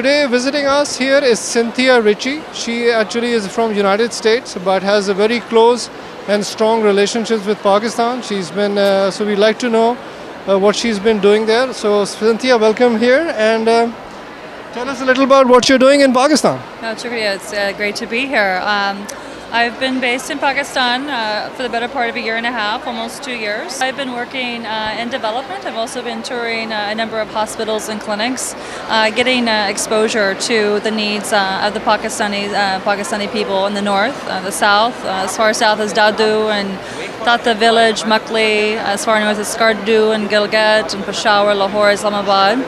today visiting us here is Cynthia Ritchie. She actually is from United States but has a very close and strong relationships with Pakistan. She's been, so we'd like to know what she's been doing there. So Cynthia, welcome here and tell us a little about what you're doing in Pakistan. No, shukriya. It's great to be here. I've been based in Pakistan for the better part of a year and a half, almost 2 years. I've been working in development. I've also been touring a number of hospitals and clinics, getting exposure to the needs of the Pakistani people in the north, the south, as far south as Dadu and Tata village, Makli, as far north as Skardu and Gilgit and Peshawar, Lahore, Islamabad.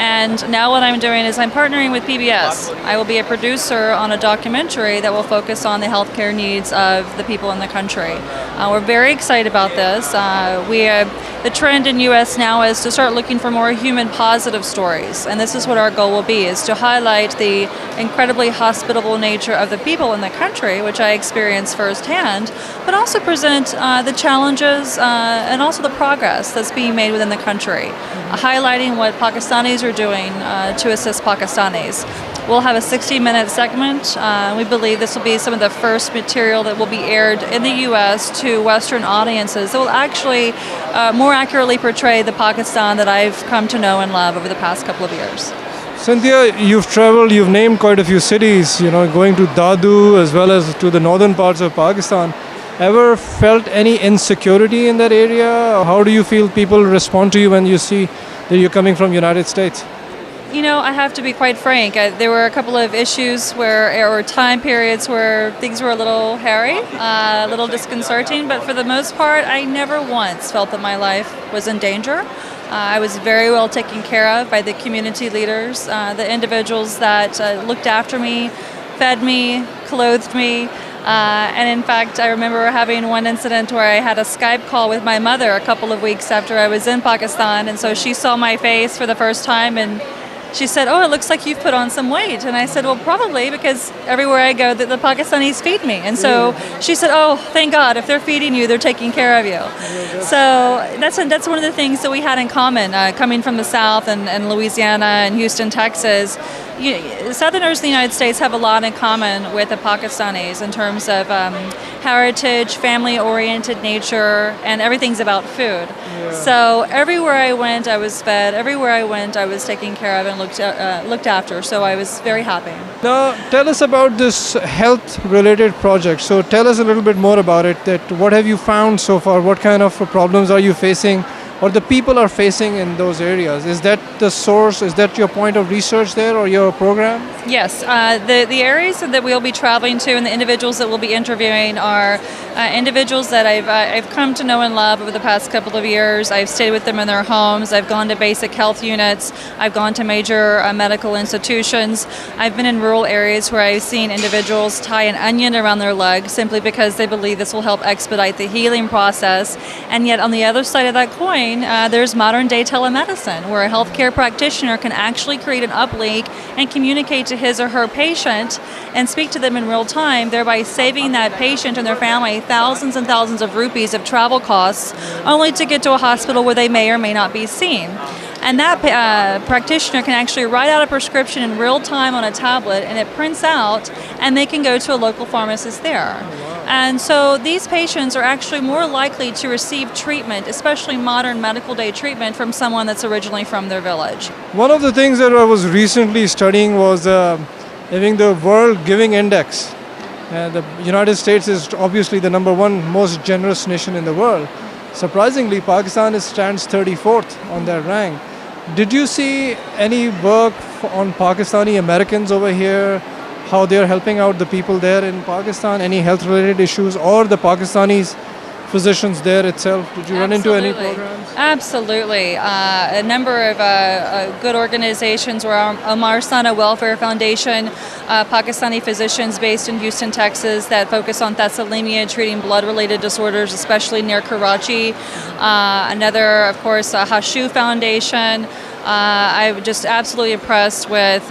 And now what I'm doing is I'm partnering with PBS. I will be a producer on a documentary that will focus on the healthcare needs of the people in the country. We're very excited about this. The trend in U.S. now is to start looking for more human positive stories. And this is what our goal will be, is to highlight the incredibly hospitable nature of the people in the country, which I experienced firsthand, but also present the challenges and also the progress that's being made within the country, highlighting what Pakistanis are doing to assist Pakistanis. We'll have a 60-minute segment. We believe this will be some of the first material that will be aired in the U.S. to Western audiences that will actually more accurately portray the Pakistan that I've come to know and love over the past couple of years. Cynthia, you've traveled, you've named quite a few cities, going to Dadu as well as to the northern parts of Pakistan. Ever felt any insecurity in that area? How do you feel people respond to you when you see that you're coming from United States? I have to be quite frank. There were a couple of issues or time periods where things were a little hairy, a little disconcerting, but for the most part, I never once felt that my life was in danger. I was very well taken care of by the community leaders, the individuals that looked after me, fed me, clothed me. And in fact, I remember having one incident where I had a Skype call with my mother a couple of weeks after I was in Pakistan, and so she saw my face for the first time and she said, "Oh, it looks like you've put on some weight." And I said, "Well, probably because everywhere I go, the Pakistanis feed me." And so she said, "Oh, thank God, if they're feeding you, they're taking care of you." So that's one of the things that we had in common, coming from the South and Louisiana and Houston, Texas. Southerners in the United States have a lot in common with the Pakistanis in terms of heritage, family-oriented nature, and everything's about food. Yeah. So everywhere I went, I was fed. Everywhere I went, I was taken care of and looked after. So I was very happy. Now, tell us about this health-related project. So tell us a little bit more about it. What have you found so far? What kind of problems are you facing, or the people are facing in those areas? Is that the source? Is that your point of research there, or your program? Yes. The areas that we'll be traveling to and the individuals that we'll be interviewing are individuals that I've come to know and love over the past couple of years. I've stayed with them in their homes. I've gone to basic health units. I've gone to major medical institutions. I've been in rural areas where I've seen individuals tie an onion around their leg simply because they believe this will help expedite the healing process. And yet on the other side of that coin, there's modern-day telemedicine, where a healthcare practitioner can actually create an uplink and communicate to his or her patient and speak to them in real time, thereby saving that patient and their family thousands and thousands of rupees of travel costs, only to get to a hospital where they may or may not be seen. And that practitioner can actually write out a prescription in real time on a tablet, and it prints out, and they can go to a local pharmacist there. And so these patients are actually more likely to receive treatment, especially modern medical day treatment, from someone that's originally from their village. One of the things that I was recently studying was having the World Giving Index. The United States is obviously the #1 most generous nation in the world. Surprisingly, Pakistan stands 34th on that rank. Did you see any work on Pakistani Americans over here, how they're helping out the people there in Pakistan, any health-related issues, or the Pakistanis physicians there itself? Did you run into any programs? Absolutely. A number of good organizations were Omar Sana Welfare Foundation, Pakistani physicians based in Houston, Texas, that focus on thalassemia, treating blood-related disorders, especially near Karachi. Another, of course, Hashu Foundation. I'm just absolutely impressed with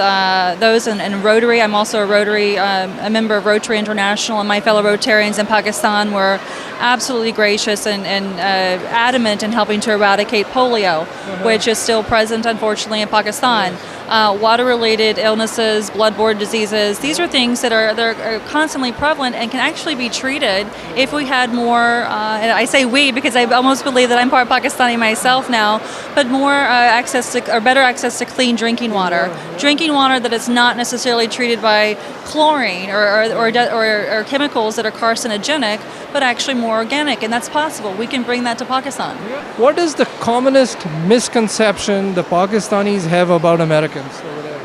those in Rotary. I'm also a member of Rotary International, and my fellow Rotarians in Pakistan were absolutely gracious and adamant in helping to eradicate polio, which is still present, unfortunately, in Pakistan. water-related illnesses, bloodborne diseases. These are things that are constantly prevalent and can actually be treated if we had more, and I say we because I almost believe that I'm part Pakistani myself now, but more access to, or better access to clean drinking water. Drinking water that is not necessarily treated by chlorine or chemicals that are carcinogenic, but actually more organic, and that's possible. We can bring that to Pakistan. What is the commonest misconception the Pakistanis have about Americans over there?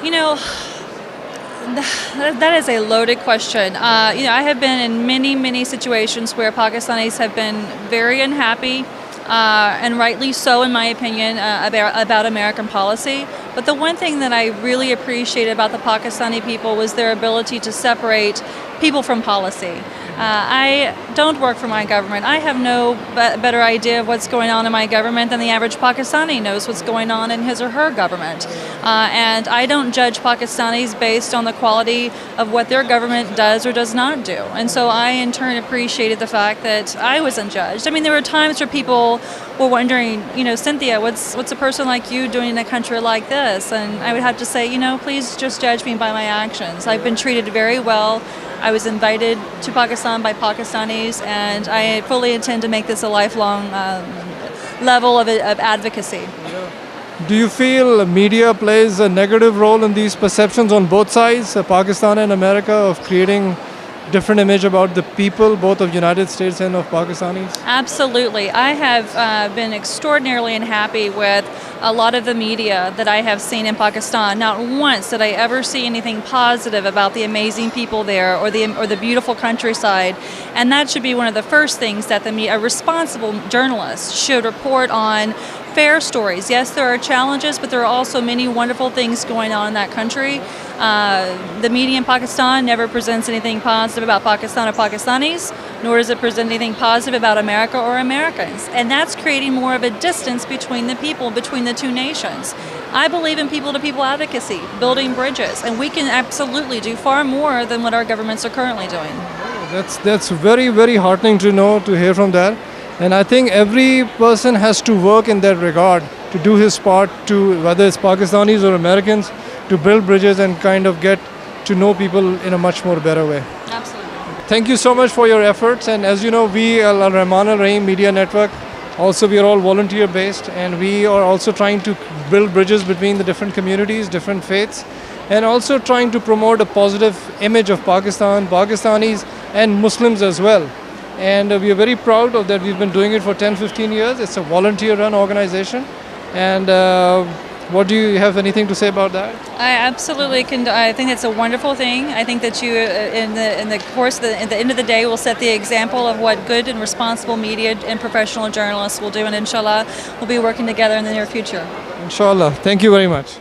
You know, that is a loaded question. I have been in many situations where Pakistanis have been very unhappy, and rightly so, in my opinion, about American policy. But the one thing that I really appreciated about the Pakistani people was their ability to separate people from policy. I don't work for my government. I have no better idea of what's going on in my government than the average Pakistani knows what's going on in his or her government. And I don't judge Pakistanis based on the quality of what their government does or does not do. And so I, in turn, appreciated the fact that I wasn't judged. I mean, there were times where people were wondering, Cynthia, what's a person like you doing in a country like this? And I would have to say, please just judge me by my actions. I've been treated very well. I was invited to Pakistan by Pakistanis, and I fully intend to make this a lifelong level of advocacy. Do you feel media plays a negative role in these perceptions on both sides, Pakistan and America, of creating different image about the people, both of United States and of Pakistanis? Absolutely. I have been extraordinarily unhappy with a lot of the media that I have seen in Pakistan. Not once did I ever see anything positive about the amazing people there or the beautiful countryside. And that should be one of the first things that a responsible journalist should report on. Fair stories. Yes, there are challenges, but there are also many wonderful things going on in that country. The media in Pakistan never presents anything positive about Pakistan or Pakistanis, nor does it present anything positive about America or Americans. And that's creating more of a distance between the people, between the two nations. I believe in people-to-people advocacy, building bridges, and we can absolutely do far more than what our governments are currently doing. That's very, very heartening to hear from that. And I think every person has to work in that regard to do his part, to whether it's Pakistanis or Americans, to build bridges and kind of get to know people in a much more better way. Absolutely. Thank you so much for your efforts. And as you know, we Al Rahman Al Rahim Media Network, also we are all volunteer based, and we are also trying to build bridges between the different communities, different faiths, and also trying to promote a positive image of Pakistan, Pakistanis and Muslims as well. And we are very proud of that. We've been doing it for 10-15 years. It's a volunteer-run organization. And what do you have anything to say about that? I absolutely can. I think it's a wonderful thing. I think that you, in the course, at the end of the day, will set the example of what good and responsible media and professional journalists will do. And inshallah, we'll be working together in the near future. Inshallah. Thank you very much.